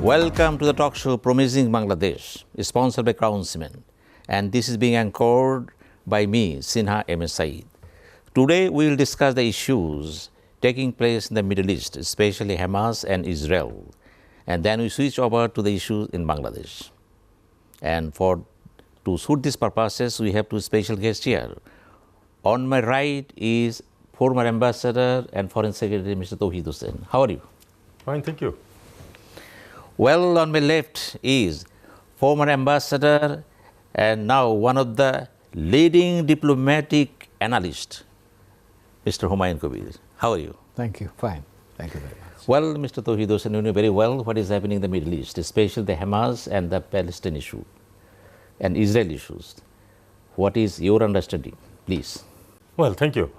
Welcome to the talk show Promising Bangladesh, sponsored by Crown Cement, and this is being anchored by me, Sinha M.S. Sayeed. Today we will discuss the issues taking place in the Middle East, especially Hamas and Israel, and then we switch over to the issues in Bangladesh. And to suit these purposes, we have two special guests here. On my right is former Ambassador and Foreign Secretary, Mr. Touhid Hossain. How are you? Fine, thank you. Well, on my left is former ambassador and now one of the leading diplomatic analysts, Mr. Humayun Kabir. How are you? Thank you. Fine. Thank you very much. Well, Mr. Touhid Hossain, you know very well what is happening in the Middle East, especially the Hamas and the Palestine issue and Israel issues. What is your understanding, please? Well, thank you.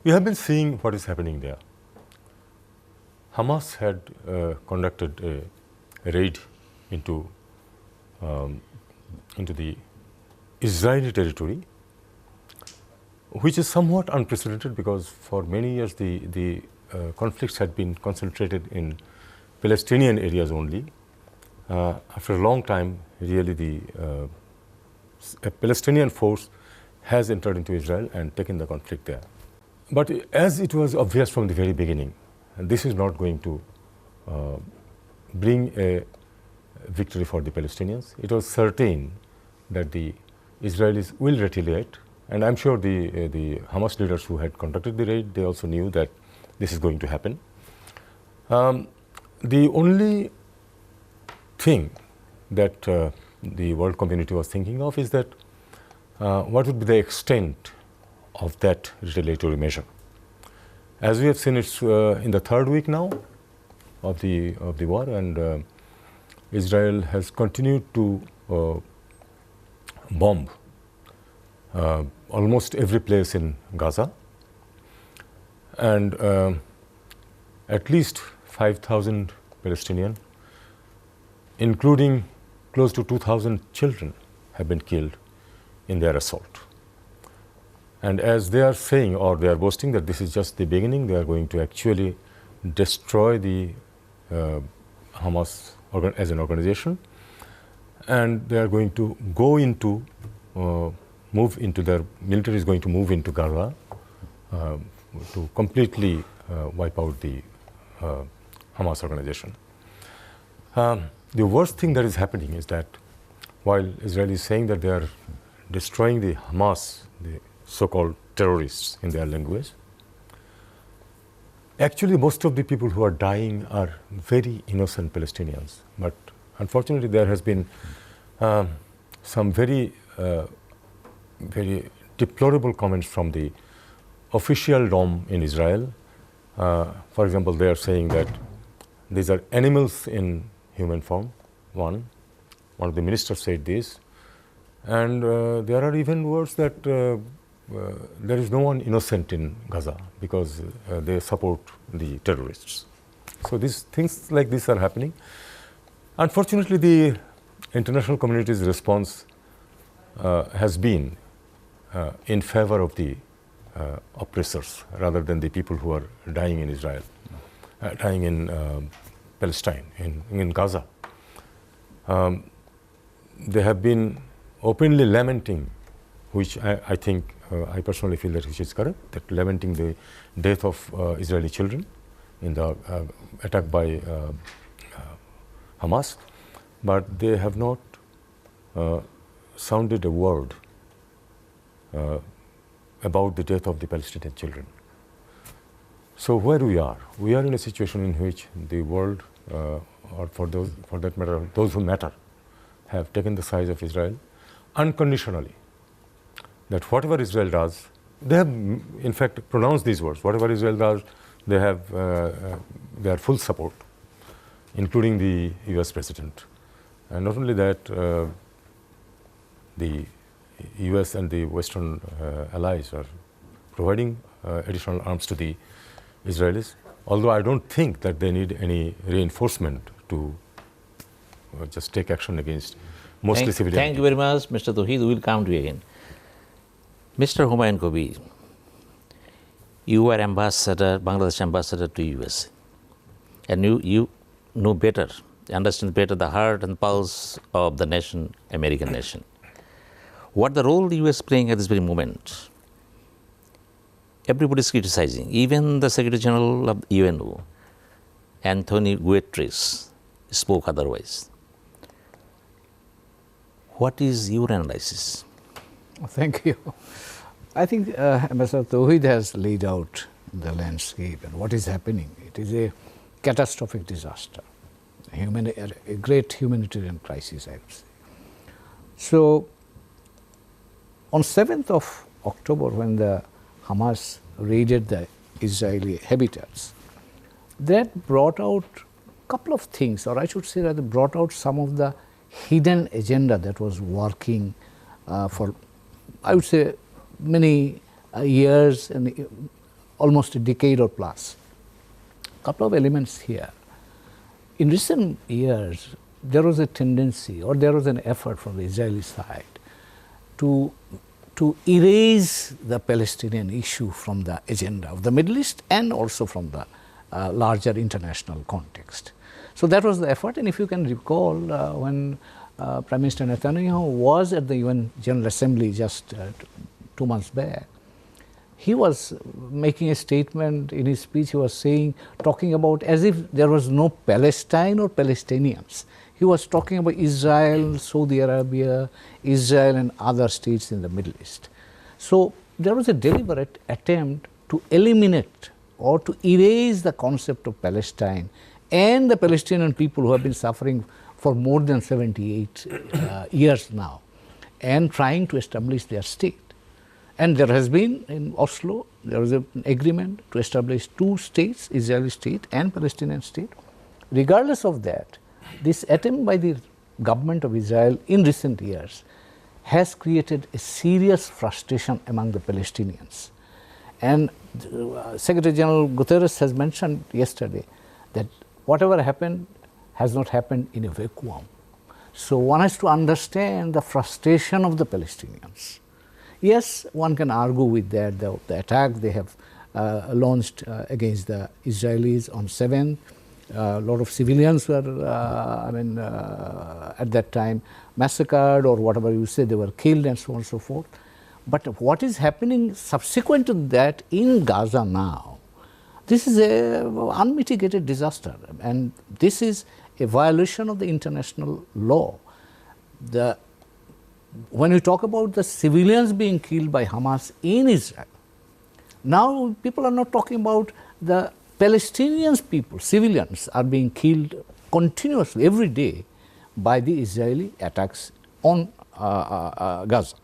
We have been seeing what is happening there. Hamas had conducted a raid into the Israeli territory, which is somewhat unprecedented because for many years the conflicts had been concentrated in Palestinian areas only. After a long time, really a Palestinian force has entered into Israel and taken the conflict there. But as it was obvious from the very beginning, and this is not going to bring a victory for the Palestinians. It was certain that the Israelis will retaliate, and I'm sure the Hamas leaders who had conducted the raid, they also knew that this is going to happen. The only thing that the world community was thinking of is that what would be the extent of that retaliatory measure. As we have seen, it's in the third week now of the war, and Israel has continued to bomb almost every place in Gaza, and at least 5,000 Palestinians, including close to 2,000 children, have been killed in their assault. And as they are saying, or they are boasting that this is just the beginning, they are going to actually destroy the Hamas as an organization, and they are going to go into, move into their military is going to move into Gaza to completely wipe out the Hamas organization. The worst thing that is happening is that while Israel is saying that they are destroying the Hamas, the so-called terrorists in their language, actually most of the people who are dying are very innocent Palestinians. But unfortunately there has been some very deplorable comments from the official dome in Israel. For example, they are saying that these are animals in human form. One of the ministers said this, and there are even words that there is no one innocent in Gaza because they support the terrorists. So these things like this are happening. Unfortunately, the international community's response has been in favor of the oppressors rather than the people who are dying in Israel, dying in Palestine, in Gaza. They have been openly lamenting, which I think, I personally feel that which is correct, that lamenting the death of Israeli children in the attack by Hamas, but they have not sounded a word about the death of the Palestinian children. So where we are in a situation in which the world, or for that matter, those who matter, have taken the side of Israel unconditionally. That whatever Israel does, they have in fact pronounced these words, whatever Israel does, they have their full support, including the US President. And not only that, the US and the Western allies are providing additional arms to the Israelis, although I don't think that they need any reinforcement to just take action against mostly civilians. Thank you very much, Mr. Touhid. We will come to you again. Mr. Humayun Kabir, you were ambassador, Bangladesh ambassador to US, and you know better, understand better the heart and pulse of the nation, American nation. What the role the U.S. playing at this very moment? Everybody is criticizing. Even the Secretary General of the UNO, Anthony Guterres, spoke otherwise. What is your analysis? Thank you. I think Ambassador Touhid has laid out the landscape and what is happening. It is a catastrophic disaster, a great humanitarian crisis, I would say. So, on 7th of October, when the Hamas raided the Israeli habitats, that brought out a couple of things, or I should say that it brought out some of the hidden agenda that was working for, I would say, many years and almost a decade or plus. A couple of elements here. In recent years, there was a tendency or there was an effort from the Israeli side to erase the Palestinian issue from the agenda of the Middle East and also from the larger international context. So that was the effort, and if you can recall, when Prime Minister Netanyahu was at the UN General Assembly just 2 months back, he was making a statement in his speech. He was saying, talking about as if there was no Palestine or Palestinians. He was talking about Israel, Saudi Arabia, Israel and other states in the Middle East. So there was a deliberate attempt to eliminate or to erase the concept of Palestine and the Palestinian people who have been suffering for more than 78 years now and trying to establish their state. And there has been, in Oslo, there was an agreement to establish 2 states, Israeli state and Palestinian state. Regardless of that, this attempt by the government of Israel in recent years has created a serious frustration among the Palestinians. And Secretary General Guterres has mentioned yesterday that whatever happened has not happened in a vacuum. So one has to understand the frustration of the Palestinians. Yes, one can argue with that, the attack they have launched against the Israelis on 7th. A lot of civilians were, at that time massacred, or whatever you say, they were killed and so on and so forth. But what is happening subsequent to that in Gaza now, this is an unmitigated disaster, and this is a violation of the international law. When you talk about the civilians being killed by Hamas in Israel, now people are not talking about the Palestinian people, civilians are being killed continuously every day by the Israeli attacks on Gaza.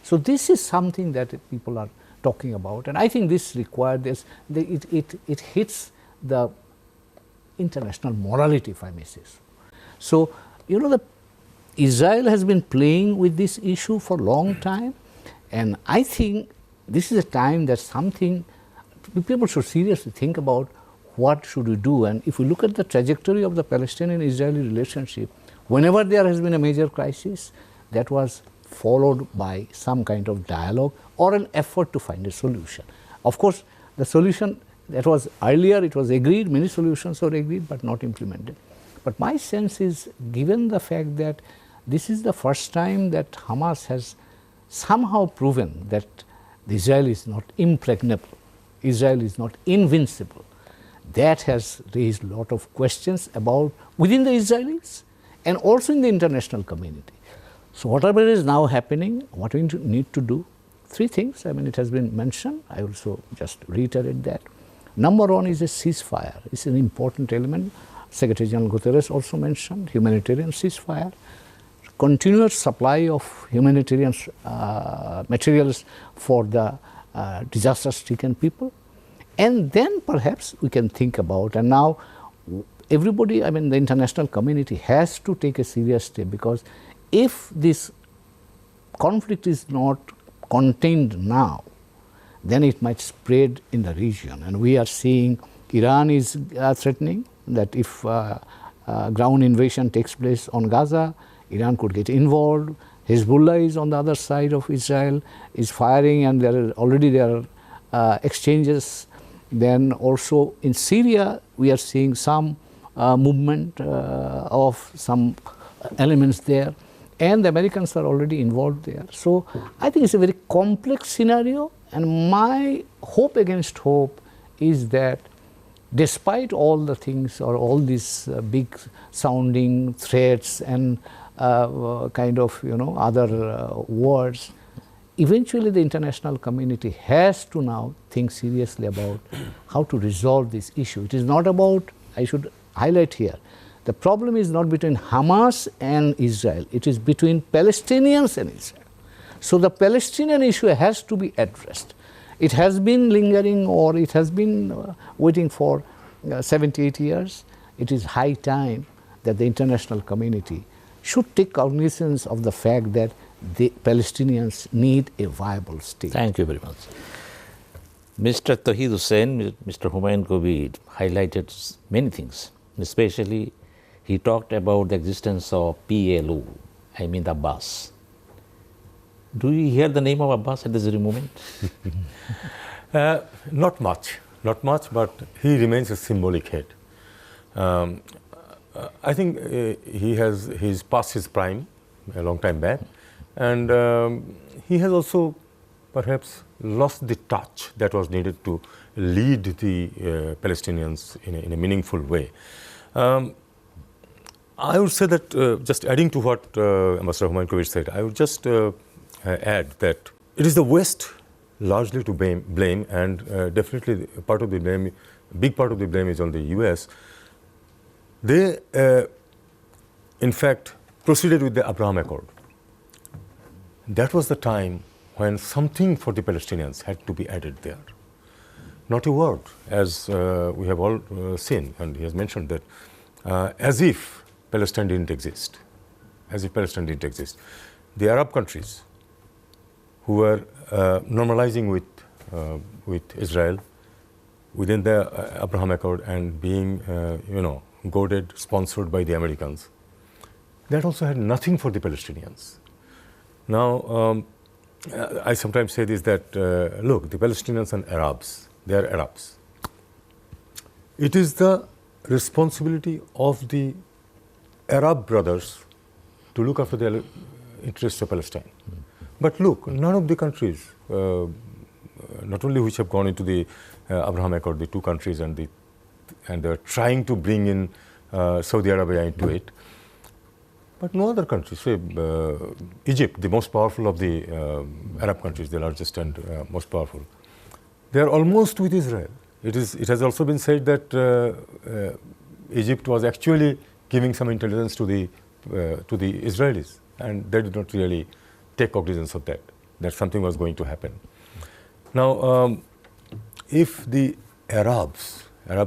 So this is something that people are talking about, and I think this requires this. It hits the international morality, if I may say so. So, you know, Israel has been playing with this issue for a long time, and I think this is a time that people should seriously think about what should we do. And if we look at the trajectory of the Palestinian-Israeli relationship, whenever there has been a major crisis, that was followed by some kind of dialogue or an effort to find a solution. Of course, the solution that was earlier, it was agreed, many solutions were agreed but not implemented. But my sense is, given the fact that this is the first time that Hamas has somehow proven that Israel is not impregnable, Israel is not invincible, that has raised a lot of questions about within the Israelis and also in the international community. So whatever is now happening, what we need to do, 3 things, it has been mentioned, I also just reiterate that. Number 1 is a ceasefire. It's an important element. Secretary General Guterres also mentioned humanitarian ceasefire, continuous supply of humanitarian materials for the disaster-stricken people, and then perhaps we can think about, and now everybody, the international community has to take a serious step, because if this conflict is not contained now, then it might spread in the region. And we are seeing Iran is threatening that if ground invasion takes place on Gaza, Iran could get involved. Hezbollah is on the other side of Israel, is firing, and there are exchanges. Then also in Syria, we are seeing some movement of some elements there, and the Americans are already involved there. So I think it's a very complex scenario, and my hope against hope is that despite all the things or all these big sounding threats and kind of other words, eventually the international community has to now think seriously about how to resolve this issue. It is not about, I should highlight here, the problem is not between Hamas and Israel, it is between Palestinians and Israel. So the Palestinian issue has to be addressed. It has been lingering, or it has been waiting for 78 years. It is high time that the international community should take cognizance of the fact that the Palestinians need a viable state. Thank you very much. Mr. Touhid Hossain, Mr. Humayun Kabir highlighted many things, especially he talked about the existence of PLO, I mean the Abbas. Do you hear the name of Abbas at this very moment? Not much, but he remains a symbolic head. I think he's past his prime a long time back, and he has also perhaps lost the touch that was needed to lead the Palestinians in a meaningful way. I would say that, just adding to what Ambassador Humayun Kabir said, I would just add that it is the West largely to blame, and definitely part of the blame, big part of the blame is on the US. They, in fact, proceeded with the Abraham Accord. That was the time when something for the Palestinians had to be added there. Not a word, as we have all seen, and he has mentioned that, as if Palestine didn't exist. As if Palestine didn't exist. The Arab countries who were normalizing with Israel within the Abraham Accord and being, goaded, sponsored by the Americans, that also had nothing for the Palestinians. Now, I sometimes say this, that, look, the Palestinians and Arabs, they are Arabs. It is the responsibility of the Arab brothers to look after the interests of Palestine. But look, none of the countries, not only which have gone into the Abraham Accord, the two countries, and they're trying to bring in Saudi Arabia into it, but no other countries. Say Egypt, the most powerful of the Arab countries, the largest and most powerful, they are almost with Israel. It has also been said that Egypt was actually giving some intelligence to the Israelis, and they did not really take cognizance of that something was going to happen. Now, if the Arab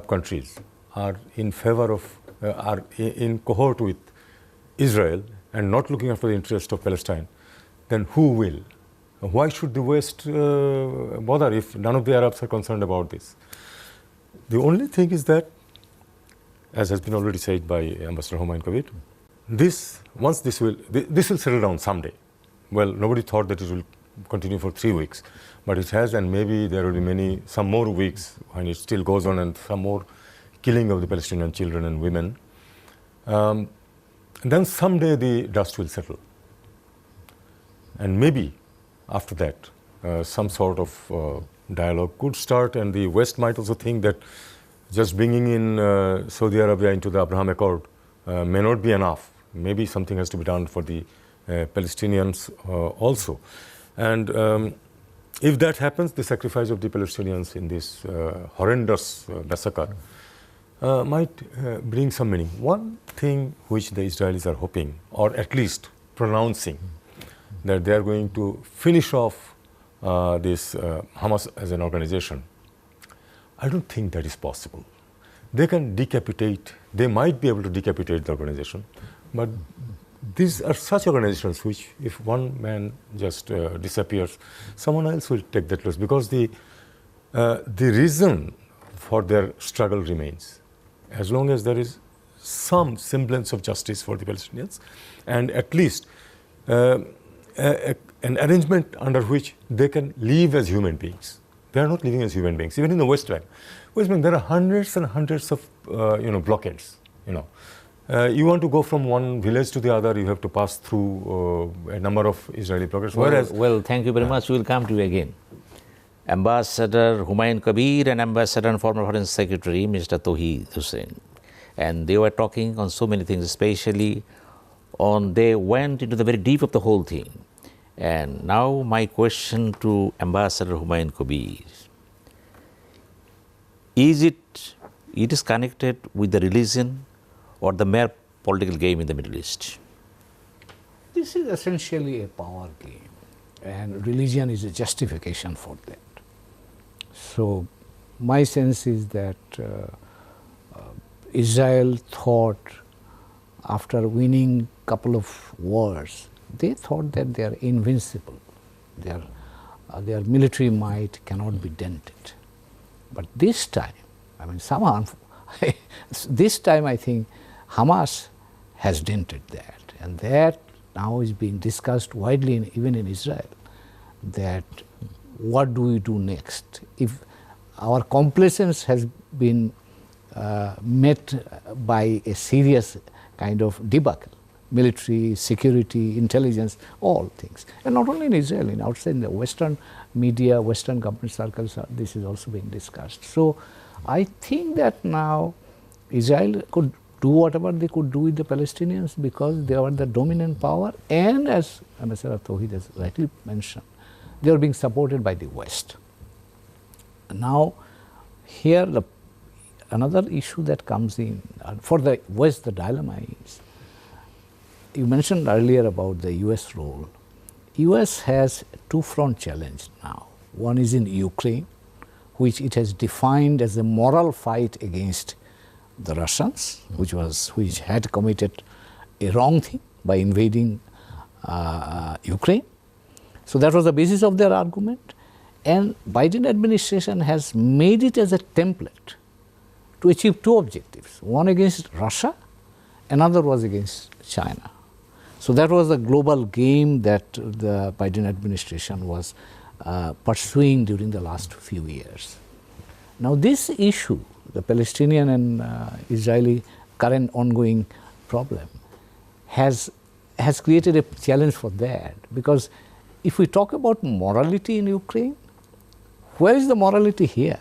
countries are in favor of, are in cohort with Israel and not looking after the interest of Palestine, then who will? Why should the West bother if none of the Arabs are concerned about this? The only thing is that, as has been already said by Ambassador Humayun Kabir, this will settle down someday. Well, nobody thought that it will continue for 3 weeks, but it has, and maybe there will be some more weeks when it still goes on, and some more killing of the Palestinian children and women. And then someday the dust will settle. And maybe after that, some sort of dialogue could start, and the West might also think that just bringing in Saudi Arabia into the Abraham Accord may not be enough. Maybe something has to be done for the Palestinians also. And if that happens, the sacrifice of the Palestinians in this horrendous massacre might bring some meaning. One thing which the Israelis are hoping, or at least pronouncing, that they are going to finish off this Hamas as an organization, I don't think that is possible. They can decapitate, they might be able to decapitate the organization, but these are such organizations which, if one man just disappears, someone else will take that place, because the reason for their struggle remains. As long as there is some semblance of justice for the Palestinians, and at least an arrangement under which they can live as human beings. They are not living as human beings. Even in the West Bank, there are hundreds and hundreds of blockades. you know. You want to go from one village to the other, you have to pass through a number of Israeli pockets. Well, thank you very much. We will come to you again. Ambassador Humayun Kabir and Ambassador and former Foreign Secretary Mr. Touhid Hossain. And they were talking on so many things, especially they went into the very deep of the whole thing. And now my question to Ambassador Humayun Kabir. It is connected with the religion or the mere political game in the Middle East? This is essentially a power game, and religion is a justification for that. So my sense is that Israel thought, after winning a couple of wars, they thought that they are invincible. Their military might cannot be dented. But this time, I mean, somehow, this time I think Hamas has dented that, and that now is being discussed widely even in Israel, that what do we do next? If our complacence has been met by a serious kind of debacle, military, security, intelligence, all things. And not only in Israel, outside the Western media, Western government circles, this is also being discussed. So I think that now Israel could do whatever they could do with the Palestinians because they are the dominant power, and as Ambassador Touhid has rightly mentioned, they are being supported by the West. Now, here another issue that comes in, for the West the dilemma is, you mentioned earlier about the US role. US has two-front challenge now. One is in Ukraine, which it has defined as a moral fight against the Russians, which had committed a wrong thing by invading Ukraine. So that was the basis of their argument, and Biden administration has made it as a template to achieve two objectives: one against Russia, another was against China. So that was the global game that the Biden administration was pursuing during the last few years. Now this issue, the Palestinian and Israeli current ongoing problem, has created a challenge for that, because if we talk about morality in Ukraine, where is the morality here?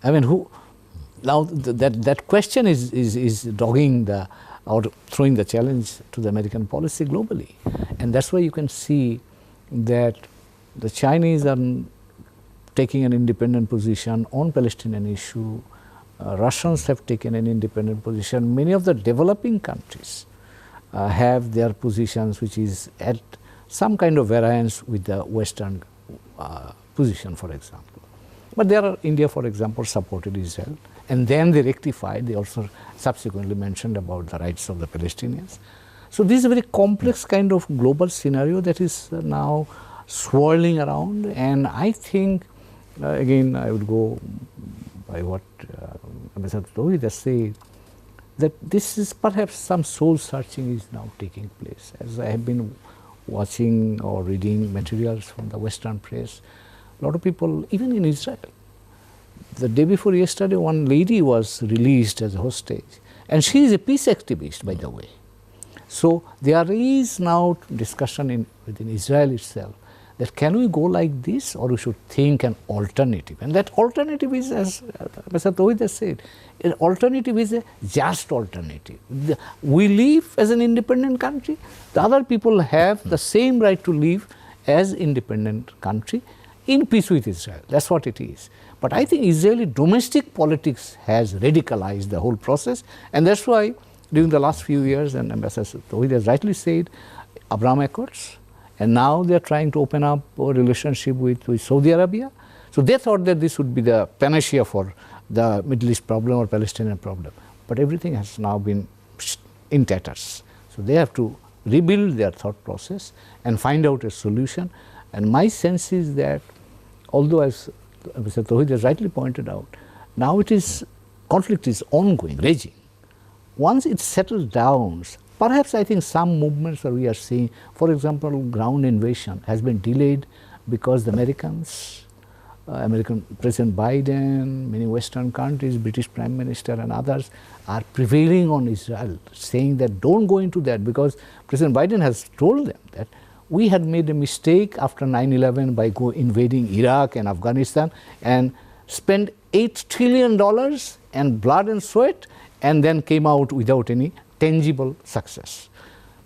I mean, now that question is dogging or throwing the challenge to the American policy globally, and that's why you can see that the Chinese are taking an independent position on Palestinian issue. Russians have taken an independent position. Many of the developing countries have their positions which is at some kind of variance with the Western position, for example. But there are, India, for example, supported Israel, and then they rectified. They also subsequently mentioned about the rights of the Palestinians. So this is a very complex kind of global scenario that is now swirling around, and I think, again, I would go by what Ambassador Touhid has said, that this is perhaps some soul searching is now taking place. As I have been watching or reading materials from the Western press, a lot of people, even in Israel, the day before yesterday, one lady was released as a hostage, and she is a peace activist, by the way. So there is now discussion within Israel itself that can we go like this, or we should think an alternative. And that alternative is, as Mr. Touhid has said, an alternative is a just alternative. We live as an independent country. The other people have the same right to live as independent country in peace with Israel. That's what it is. But I think Israeli domestic politics has radicalized the whole process, and that's why during the last few years, and Ambassador Touhid has rightly said, Abraham Accords, and now they are trying to open up a relationship with Saudi Arabia. So they thought that this would be the panacea for the Middle East problem or Palestinian problem. But everything has now been in tatters. So they have to rebuild their thought process and find out a solution. And my sense is that, although as Mr. Touhid has rightly pointed out, now conflict is ongoing, raging. Once it settles down, perhaps I think some movements that we are seeing, for example, ground invasion has been delayed because the Americans American President Biden, many Western countries, British Prime Minister and others are prevailing on Israel, saying that don't go into that, because President Biden has told them that we had made a mistake after 9/11 by invading Iraq and Afghanistan and spent $8 trillion and blood and sweat, and then came out without any tangible success.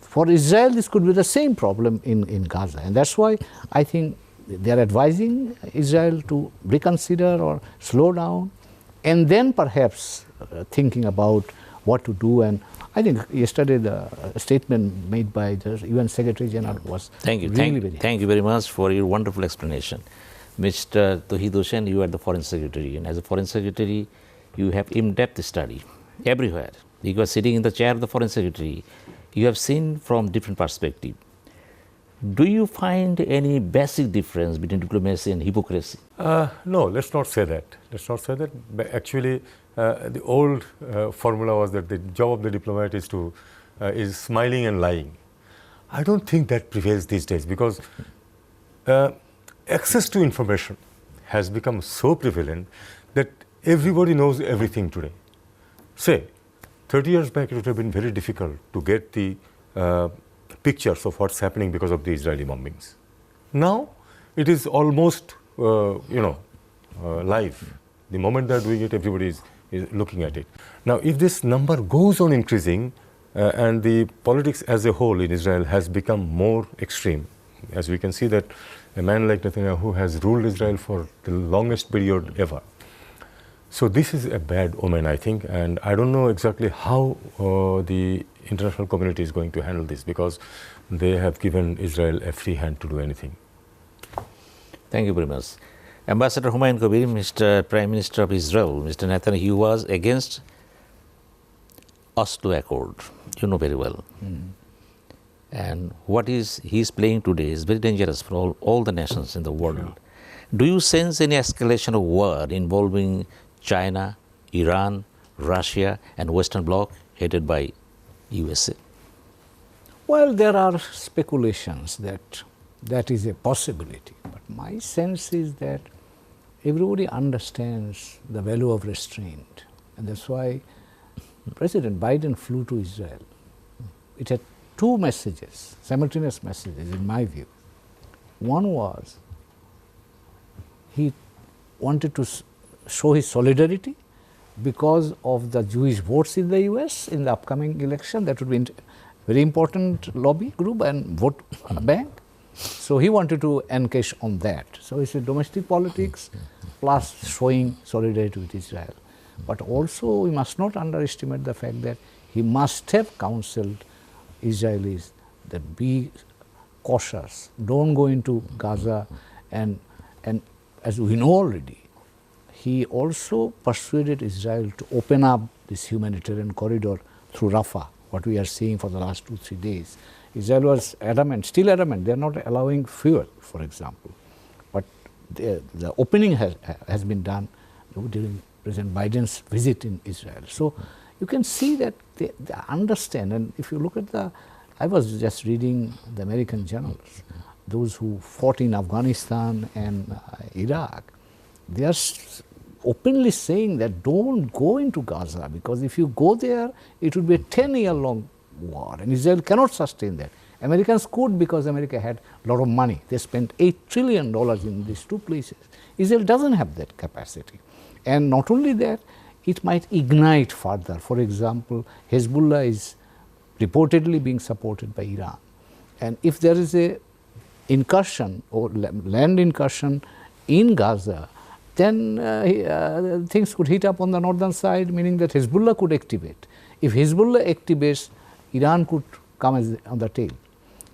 For Israel, this could be the same problem in Gaza, and that's why I think they are advising Israel to reconsider or slow down, and then perhaps thinking about what to do. And I think yesterday the statement made by the UN Secretary General was Thank you. really very Thank you very much for your wonderful explanation. Mr. Touhid Hossain, you are the Foreign Secretary, and as a Foreign Secretary, you have in-depth study everywhere. You are sitting in the chair of the Foreign Secretary. You have seen from different perspectives. Do you find any basic difference between diplomacy and hypocrisy? No, let's not say that. Let's not say that. But actually, the old formula was that the job of the diplomat is smiling and lying. I don't think that prevails these days, because access to information has become so prevalent that everybody knows everything today. Say, 30 years back, it would have been very difficult to get the pictures of what's happening because of the Israeli bombings. Now, it is almost, live. The moment they're doing it, everybody is looking at it. Now, if this number goes on increasing, and the politics as a whole in Israel has become more extreme, as we can see that a man like Netanyahu has ruled Israel for the longest period ever. So this is a bad omen, I think, and I don't know exactly how the international community is going to handle this, because they have given Israel a free hand to do anything. Thank you very much. Ambassador Humayun Kabir, Mr. Prime Minister of Israel, Mr. Netanyahu was against Oslo Accord. You know very well. And what he is playing today is very dangerous for all the nations in the world. Yeah. Do you sense any escalation of war involving China, Iran, Russia and Western Bloc headed by USA? Well, there are speculations that is a possibility, but my sense is that everybody understands the value of restraint, and that's why President Biden flew to Israel. It had two messages, simultaneous messages in my view. One was he wanted to show his solidarity because of the Jewish votes in the US in the upcoming election. That would be a very important lobby group and vote bank. So he wanted to encash on that. So it's a domestic politics plus showing solidarity with Israel. But also we must not underestimate the fact that he must have counseled Israelis that be cautious, don't go into Gaza, and as we know already, he also persuaded Israel to open up this humanitarian corridor through Rafah, what we are seeing for the last 2-3 days. Israel was adamant, still adamant, they are not allowing fuel, for example. But the opening has been done during President Biden's visit in Israel. So you can see that they understand, and if you look at I was just reading the American journals, those who fought in Afghanistan and Iraq, they are openly saying that don't go into Gaza, because if you go there, it would be a 10-year-long war, and Israel cannot sustain that. Americans could, because America had a lot of money. They spent $8 trillion in these two places. Israel doesn't have that capacity. And not only that, it might ignite further. For example, Hezbollah is reportedly being supported by Iran. And if there is a incursion or land incursion in Gaza, then things could heat up on the northern side, meaning that Hezbollah could activate. If Hezbollah activates, Iran could come on the tail.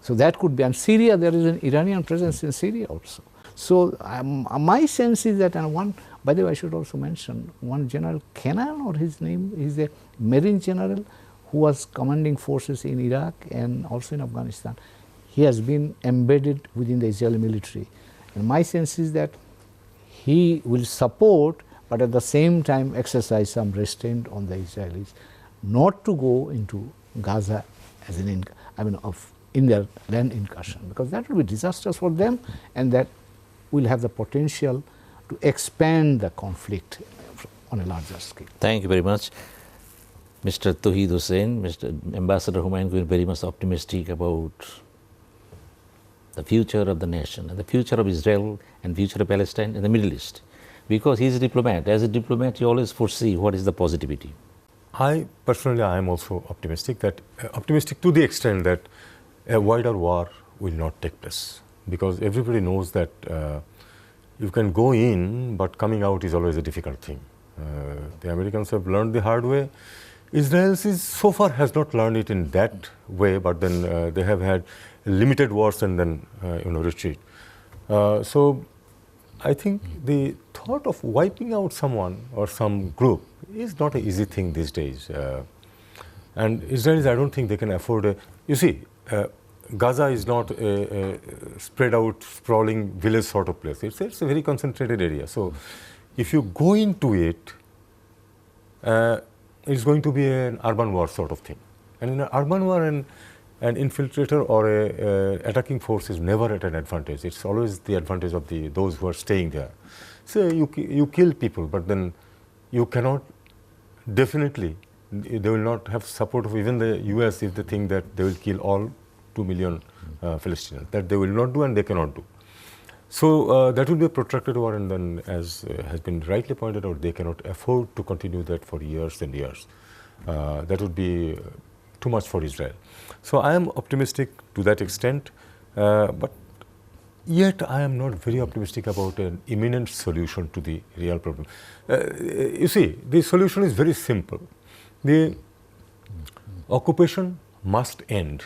So that could be, and Syria, there is an Iranian presence in Syria also. So my sense is that, and one, by the way, I should also mention, one General Kennan, or his name, is a Marine general who was commanding forces in Iraq and also in Afghanistan. He has been embedded within the Israeli military. And my sense is that he will support, but at the same time exercise some restraint on the Israelis not to go into Gaza as in their land incursion, because that will be disastrous for them, and that will have the potential to expand the conflict on a larger scale. Thank you very much. Mr. Touhid Hossain, Mr. Ambassador Humayun Kabir, very much optimistic about the future of the nation and the future of Israel and future of Palestine and the Middle East. Because he is a diplomat. As a diplomat, you always foresee what is the positivity. I personally, I am also optimistic to the extent that a wider war will not take place, because everybody knows that you can go in, but coming out is always a difficult thing. The Americans have learned the hard way. Israel so far has not learned it in that way, but then they have had limited wars and then retreat. So I think the thought of wiping out someone or some group is not an easy thing these days. And Israelis, I don't think they can afford you see, Gaza is not a spread out, sprawling village sort of place. It's a very concentrated area. So if you go into it, it's going to be an urban war sort of thing. And in an urban war, an infiltrator or a attacking force is never at an advantage. It's always the advantage of those who are staying there. So you kill people, but then you cannot, definitely, they will not have support of even the US if they think that they will kill all 2 million Palestinians. That they will not do and they cannot do. So that will be a protracted war, and then, as has been rightly pointed out, they cannot afford to continue that for years and years. That would be too much for Israel. So I am optimistic to that extent, but yet I am not very optimistic about an imminent solution to the real problem. You see, the solution is very simple. The occupation must end,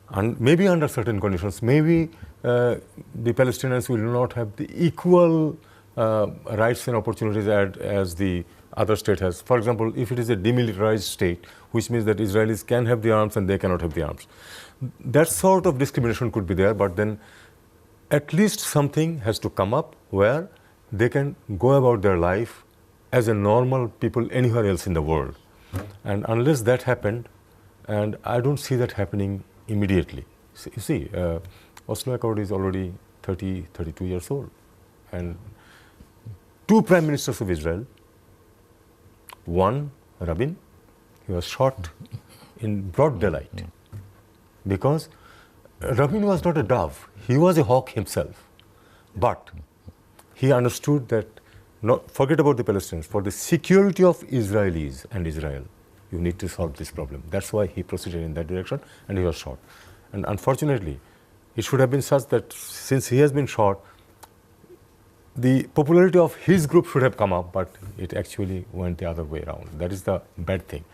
and maybe under certain conditions, maybe the Palestinians will not have the equal rights and opportunities as the other state has. For example, if it is a demilitarized state, which means that Israelis can have the arms and they cannot have the arms. That sort of discrimination could be there, but then at least something has to come up where they can go about their life as a normal people anywhere else in the world. And unless that happened, and I don't see that happening immediately. You see, Oslo Accord is already 32 years old. And 2 prime ministers of Israel, one, Rabin, he was shot in broad daylight. Because Rabin was not a dove, he was a hawk himself. But he understood that, forget about the Palestinians, for the security of Israelis and Israel, you need to solve this problem. That's why he proceeded in that direction, and he was shot. And unfortunately, it should have been such that since he has been shot, the popularity of his group should have come up, but it actually went the other way around. That is the bad thing.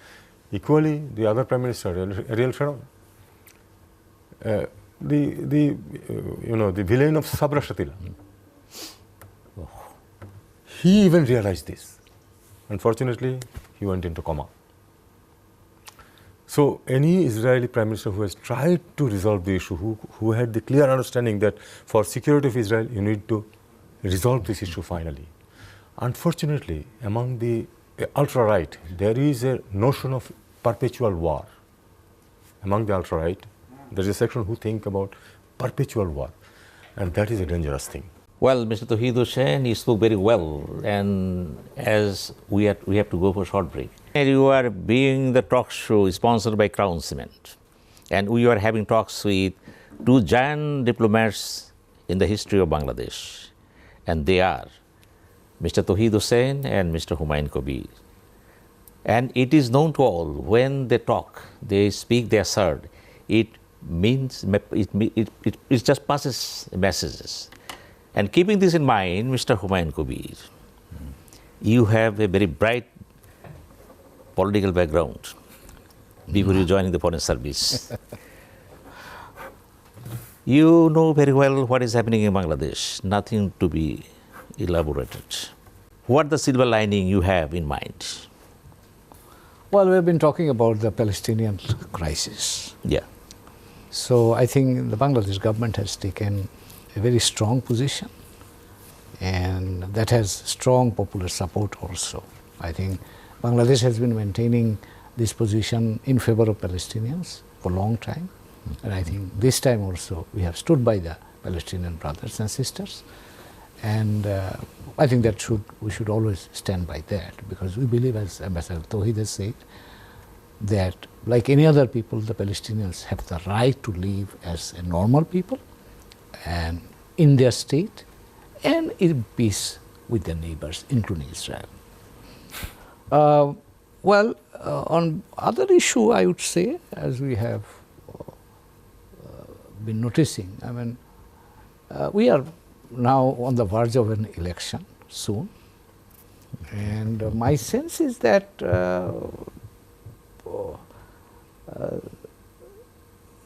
Equally, the other Prime Minister, Ariel Sharon, the villain of Sabra Shatila, he even realized this. Unfortunately, he went into coma. So any Israeli Prime Minister who has tried to resolve the issue, who had the clear understanding that for security of Israel, you need to resolve this issue finally. Unfortunately, among the ultra-right, there is a notion of perpetual war. Among the ultra-right, there is a section who think about perpetual war, and that is a dangerous thing. Well, Mr. Touhid Hossain, you spoke very well, and as we have to go for a short break. And you are being the talk show sponsored by Crown Cement, and we are having talks with 2 giant diplomats in the history of Bangladesh, and they are Mr. Touhid Hossain and Mr. Humayun Kabir. And it is known to all, when they talk, they speak, they assert, it just passes messages. And keeping this in mind, Mr. Humayun Kabir, you have a very bright political background before you joining the foreign service. You know very well what is happening in Bangladesh, nothing to be elaborated. What the silver lining you have in mind? Well, we've been talking about the Palestinian crisis. Yeah. So I think the Bangladesh government has taken a very strong position, and that has strong popular support also. I think Bangladesh has been maintaining this position in favor of Palestinians for a long time, and I think this time also we have stood by the Palestinian brothers and sisters. And I think that we should always stand by that, because we believe, as Ambassador Touhid has said, that like any other people, the Palestinians have the right to live as a normal people and in their state and in peace with their neighbors, including Israel. On other issue, I would say, as we have been noticing, I mean, we are now on the verge of an election soon, and my sense is that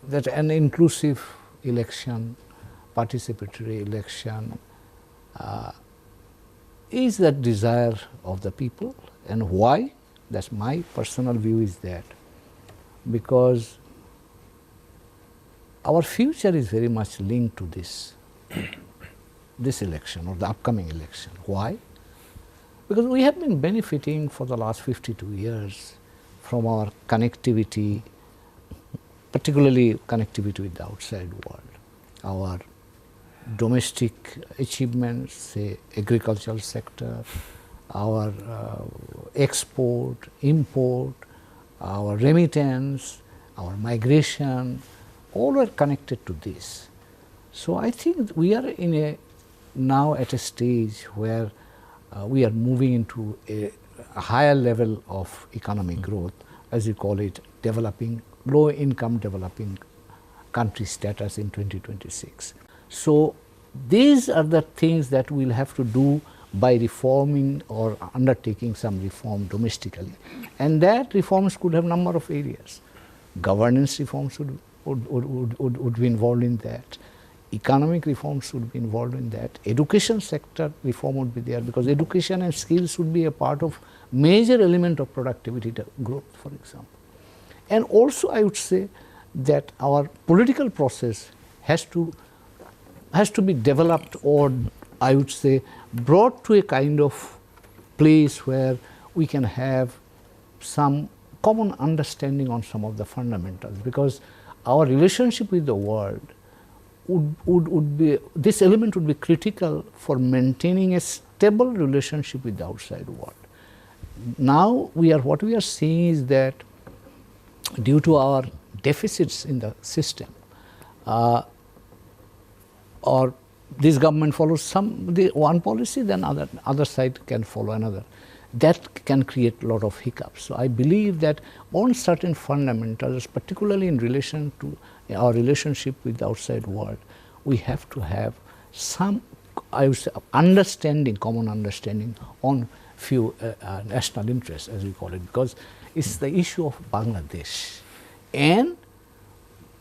that an inclusive election, participatory election, is the desire of the people. And why? That's my personal view, is that because our future is very much linked to this election or the upcoming election. Why? Because we have been benefiting for the last 52 years from our connectivity, particularly connectivity with the outside world. Our domestic achievements, say agricultural sector, our export, import, our remittance, our migration, all are connected to this. So I think we are now at a stage where we are moving into a higher level of economic growth, as you call it, developing, low income developing country status in 2026. So these are the things that we'll have to do by reforming or undertaking some reform domestically. And that reforms could have a number of areas. Governance reforms would be involved in that. Economic reforms would be involved in that. Education sector reform would be there, because education and skills would be a part of major element of productivity growth, for example. And also I would say that our political process has to be developed, or I would say brought to a kind of place where we can have some common understanding on some of the fundamentals, because our relationship with the world would be, this element would be critical for maintaining a stable relationship with the outside world. Now what we are seeing is that due to our deficits in the system, or this government follows one policy, then other side can follow another. That can create a lot of hiccups. So I believe that on certain fundamentals, particularly in relation to our relationship with the outside world, we have to have some, I would say, common understanding on few national interests, as we call it, because it's the issue of Bangladesh. And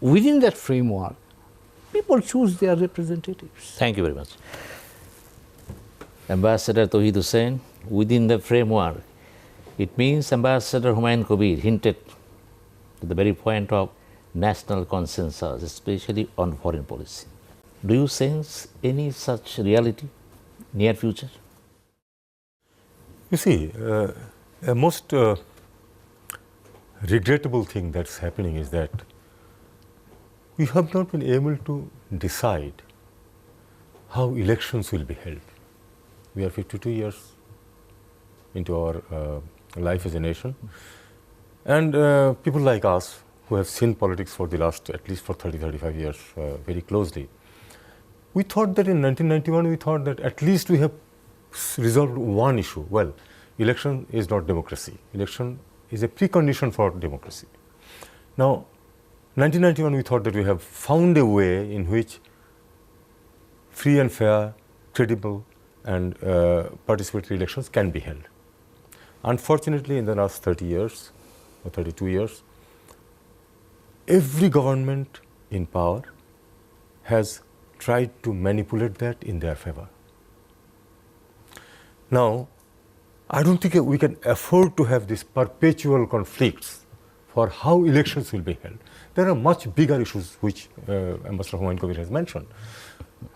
within that framework, people choose their representatives. Thank you very much. Ambassador Touhid Hossain, within the framework, it means Ambassador Humayun Kabir hinted to the very point of national consensus, especially on foreign policy. Do you sense any such reality near future? You see, a most regrettable thing that's happening is that we have not been able to decide how elections will be held. We are 52 years into our life as a nation, and people like us who have seen politics for the last, at least for 30-35 years, very closely, we thought that in 1991, we thought that at least we have resolved one issue. Well, election is not democracy. Election is a precondition for democracy. Now, 1991, we thought that we have found a way in which free and fair, credible, and participatory elections can be held. Unfortunately, in the last 30 years or 32 years, every government in power has tried to manipulate that in their favor. Now, I don't think we can afford to have these perpetual conflicts for how elections will be held. There are much bigger issues which Ambassador Humayun Kabir has mentioned.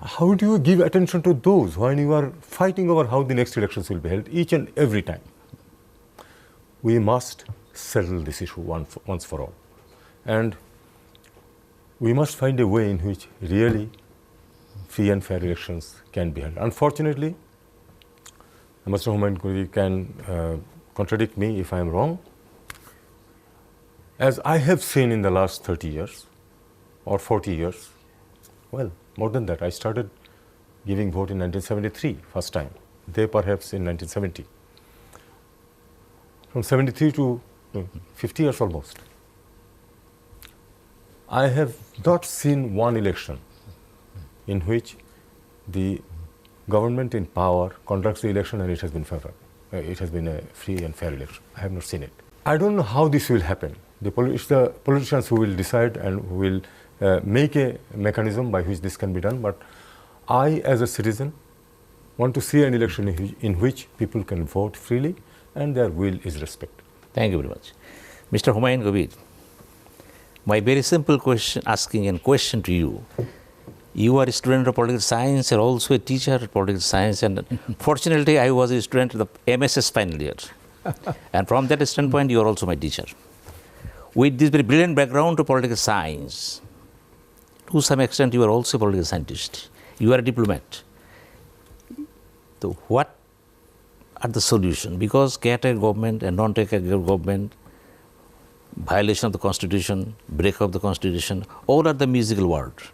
How do you give attention to those when you are fighting over how the next elections will be held each and every time? We must settle this issue once for all. And we must find a way in which really free and fair elections can be held. Unfortunately, Mr. Humayun Kabir can contradict me if I am wrong. As I have seen in the last 30 years or 40 years, well, more than that, I started giving vote in 1973, first time. They perhaps in 1970. From 73 to 50 years almost. I have not seen one election in which the government in power conducts the election and it has been fair. It has been a free and fair election. I have not seen it. I don't know how this will happen. It's the politicians who will decide and who will make a mechanism by which this can be done. But I, as a citizen, want to see an election in which people can vote freely and their will is respected. Thank you very much. Mr. Humayun Kabir, my very simple question, question to you. You are a student of political science and also a teacher of political science, and fortunately I was a student of the MSS final year. And from that standpoint, you are also my teacher. With this very brilliant background to political science, to some extent you are also a political scientist. You are a diplomat. So what are the solutions? Because caretaker government and non-caretaker government, violation of the constitution, break of the constitution, all are the musical words.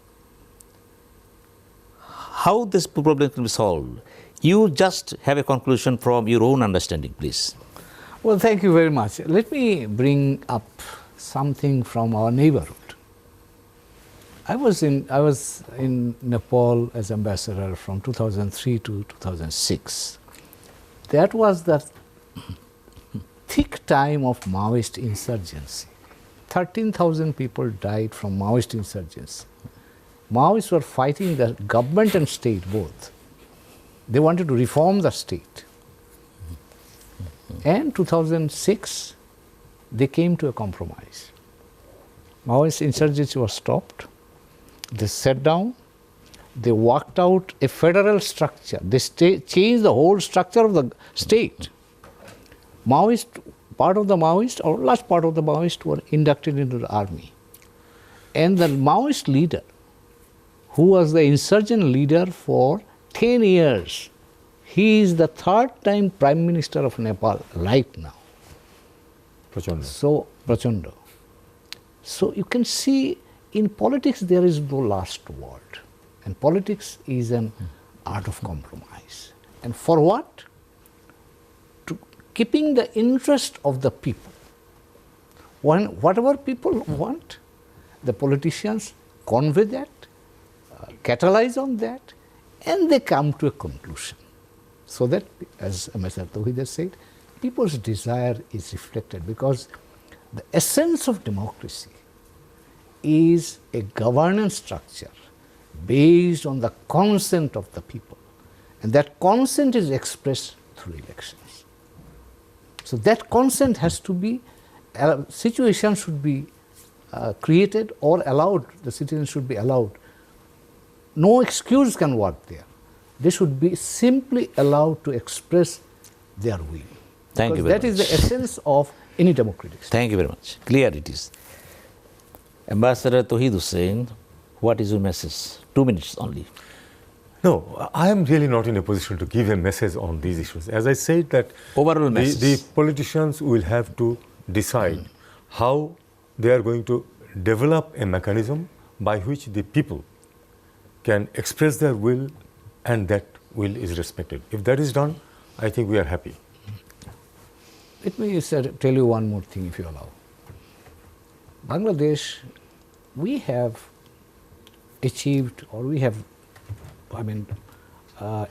How this problem can be solved? You just have a conclusion from your own understanding, please. Well, thank you very much. Let me bring up something from our neighborhood. I was in Nepal as ambassador from 2003 to 2006. That was the thick time of Maoist insurgency. 13,000 people died from Maoist insurgency. Maoists were fighting the government and state both. They wanted to reform the state. And 2006, they came to a compromise. Maoist insurgency was stopped. They sat down. They worked out a federal structure. They changed the whole structure of the state. Maoist, part of the Maoist, or large part of the Maoist were inducted into the army. And the Maoist leader, who was the insurgent leader for 10 years, he is the third time Prime Minister of Nepal right now. Prachanda. So you can see in politics there is no last word. And politics is an art of compromise. And for what? To keeping the interest of the people. Whatever people want, the politicians convey that, catalyze on that, and they come to a conclusion. So that, as Mr. Touhid has said, people's desire is reflected, because the essence of democracy is a governance structure based on the consent of the people. And that consent is expressed through elections. So that consent has to be, situation should be created or allowed, the citizens should be allowed. No excuse can work there. They should be simply allowed to express their will. Thank you very much. That is the essence of any democratic state. Thank you very much. Clear it is. Ambassador Touhid Hossain, what is your message? 2 minutes only. No, I am really not in a position to give a message on these issues. As I said, that overall message. The politicians will have to decide how they are going to develop a mechanism by which the people can express their will and that will is respected. If that is done, I think we are happy. Let me tell you one more thing, if you allow. Bangladesh, we have achieved, or we have,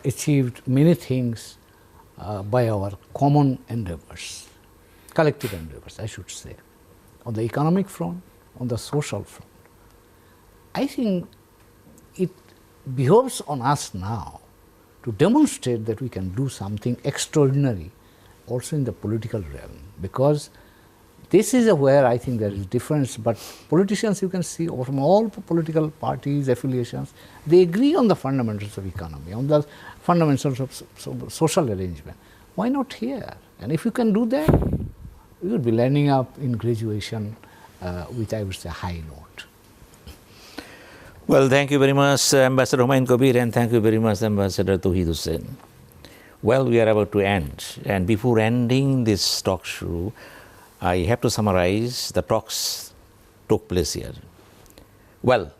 achieved many things by our common endeavors, collective endeavors, I should say, on the economic front, on the social front. I think it behoves on us now to demonstrate that we can do something extraordinary also in the political realm, because this is where I think there is difference. But politicians, you can see from all political parties, affiliations, they agree on the fundamentals of economy, on the fundamentals of social arrangement. Why not here? And if you can do that, you would be landing up in graduation with, I would say, high note. Well, thank you very much, Ambassador Humayun Kabir, and thank you very much, Ambassador Touhid Hossain. Well, we are about to end, and before ending this talk show, I have to summarize the talks took place here. Well,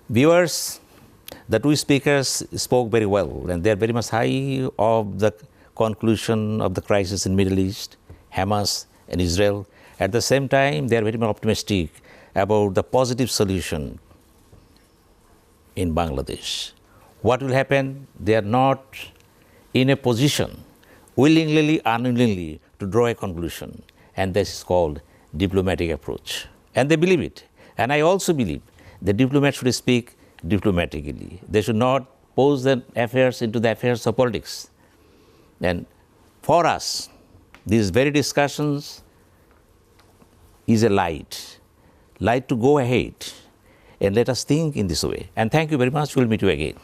viewers, the two speakers spoke very well, and they are very much high of the conclusion of the crisis in Middle East, Hamas and Israel. At the same time, they are very much optimistic about the positive solution in Bangladesh. What will happen? They are not in a position, willingly, unwillingly, to draw a conclusion. And this is called diplomatic approach. And they believe it. And I also believe the diplomats should speak diplomatically. They should not pose their affairs into the affairs of politics. And for us, these very discussions is a light to go ahead and let us think in this way. And thank you very much. We'll meet you again.